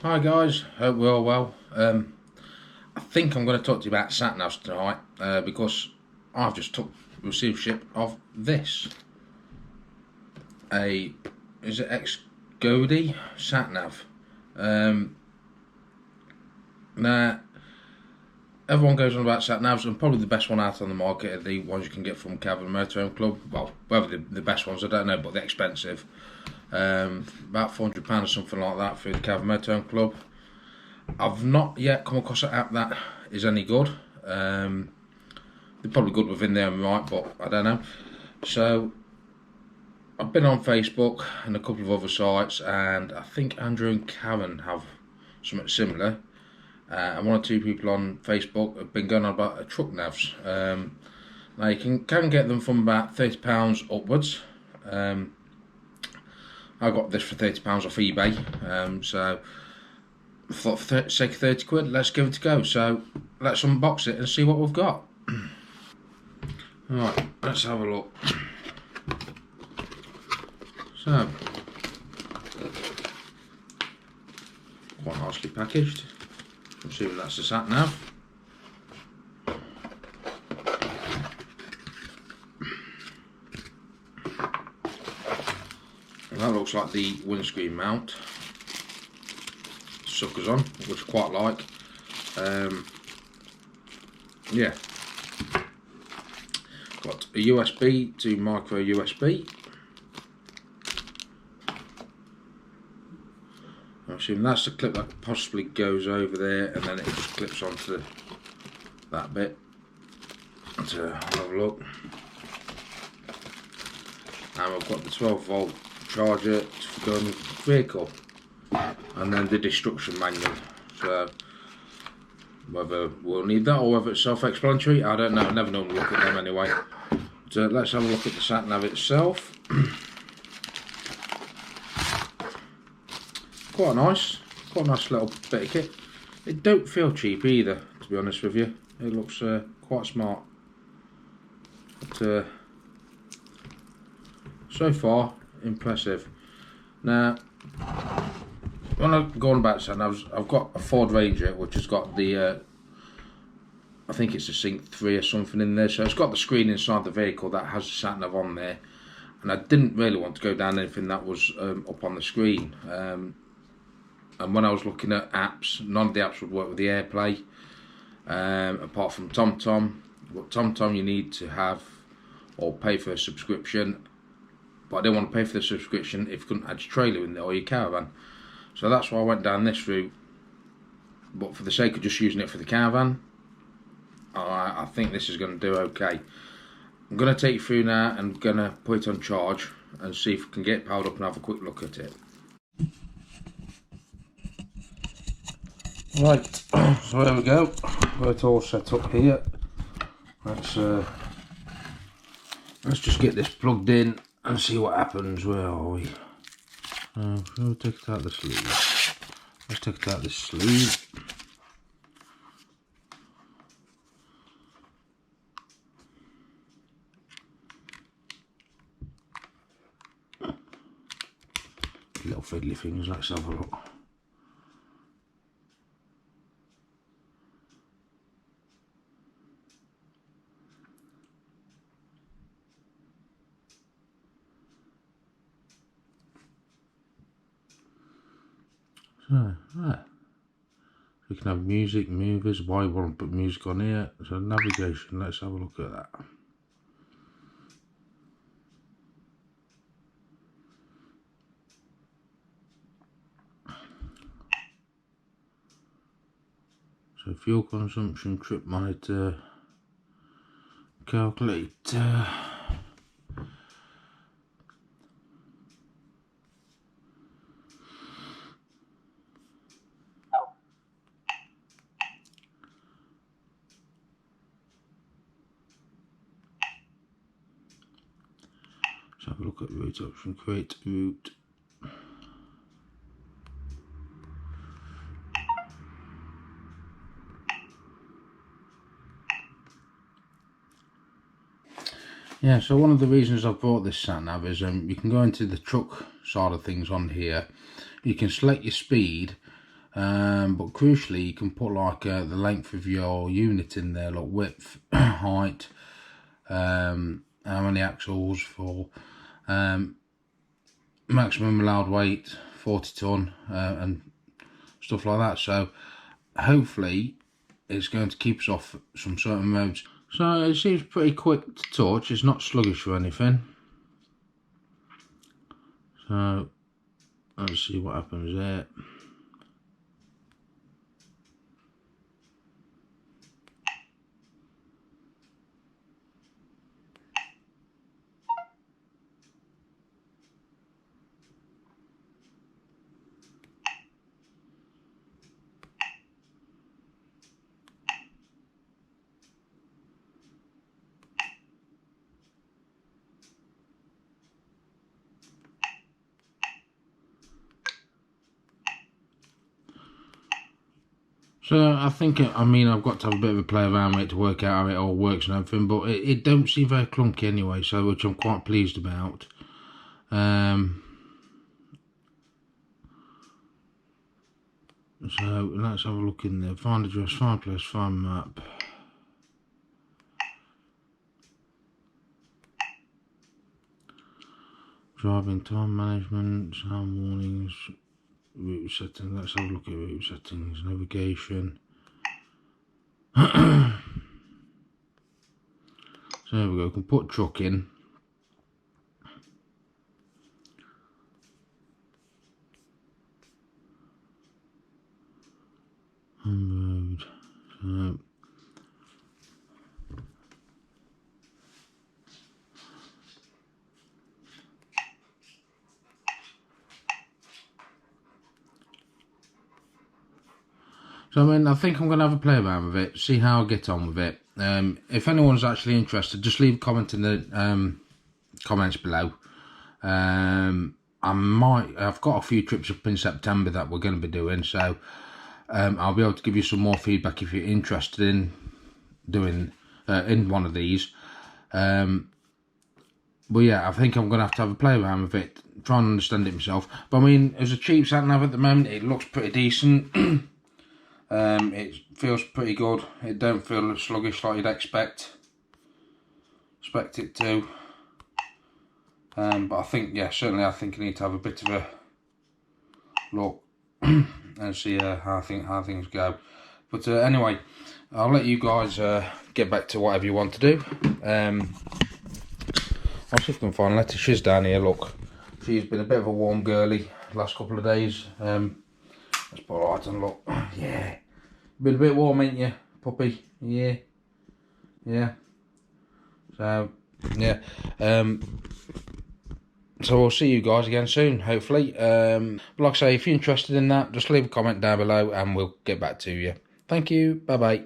Hi guys, hope we're all well. I think I'm going to talk to you about sat navs tonight because I've just received ship of this. Is it Xgody Sat Nav? Now everyone goes on about sat navs, and probably the best one out on the market are the ones you can get from Caravan Motorhome Club. Well, whether the best ones I don't know, but they're expensive. About £400 or something like that through the Caravan Motorhome Club. I've not yet come across an app that is any good. They're probably good within their own right, but I don't know. So I've been on Facebook and a couple of other sites, and I think Andrew and Karen have something similar. And one or two people on Facebook have been going on about truck navs. Now you can get them from about £30 upwards. I got this for £30 off eBay. So I thought for the sake of 30 quid, let's give it a go. So let's unbox it and see what we've got. Right, let's have a look. So, quite nicely packaged. I'm assuming that's the sat nav. And that looks like the windscreen mount. Suckers on, which I quite like. Yeah. Got a USB to micro USB. I'm assuming that's the clip that possibly goes over there, and then it just clips onto that bit. Let's have a look. And we've got the 12-volt charger to go in the vehicle, and then the destruction manual. So whether we'll need that or whether it's self-explanatory, I don't know. I never normally look at them anyway. So let's have a look at the sat nav itself. Quite nice little bit of kit. It don't feel cheap either, to be honest with you. It looks quite smart. But so far, impressive. Now, when I go on about sat navs, I've got a Ford Ranger, which has got the I think it's a Sync 3 or something in there. So it's got the screen inside the vehicle that has the sat nav on there. And I didn't really want to go down anything that was up on the screen. And when I was looking at apps, none of the apps would work with the AirPlay, apart from TomTom. But TomTom you need to have or pay for a subscription. But I didn't want to pay for the subscription if you couldn't add your trailer in there or your caravan. So that's why I went down this route. But for the sake of just using it for the caravan, I think this is going to do okay. I'm going to take you through now and going to put it on charge and see if we can get it powered up and have a quick look at it. Right, so there we go. Got it all set up here. Let's just get this plugged in and see what happens. Where are we? We'll take it out the sleeve. Let's take it out the sleeve. Little fiddly things. Let's have a look. So, we can have music, movers. Why you want to put music on here? So navigation, let's have a look at that. So fuel consumption, trip monitor, calculator. Let's have a look at route option, create route. Yeah, so one of the reasons I've bought this sat nav is you can go into the truck side of things on here. You can select your speed, but crucially you can put like the length of your unit in there, like width, height, how many axles for, maximum allowed weight 40 ton, and stuff like that. So hopefully it's going to keep us off some certain roads. So it seems pretty quick to touch, it's not sluggish or anything. So let's see what happens there. So I think, I mean, I've got to have a bit of a play around with it to work out how it all works and everything, but it don't seem very clunky anyway, so which I'm quite pleased about. So let's have a look in there. Find address, find place, find map. Driving time management, sound warnings, route settings. Let's have a look at route settings, navigation. So there we go, we can put truck in. On road. So I mean, I think I'm going to have a play around with it, see how I get on with it. If anyone's actually interested, just leave a comment in the comments below. I've got a few trips up in September that we're going to be doing, so I'll be able to give you some more feedback if you're interested in doing in one of these. But yeah, I think I'm going to have a play around with it, try and understand it myself. But I mean, as a cheap sat nav at the moment, it looks pretty decent. It feels pretty good. It don't feel sluggish like you'd expect it to. But I think, yeah, certainly I think I need to have a bit of a look and see how things go. But anyway, I'll let you guys get back to whatever you want to do. I'll see if I can find Letty. She's down here, look. She's been a bit of a warm girly the last couple of days. Let's put a light on, look. Yeah. Been a bit warm, ain't you, puppy? Yeah. Yeah. So, yeah. So we'll see you guys again soon, hopefully. Like I say, if you're interested in that, just leave a comment down below and we'll get back to you. Thank you. Bye-bye.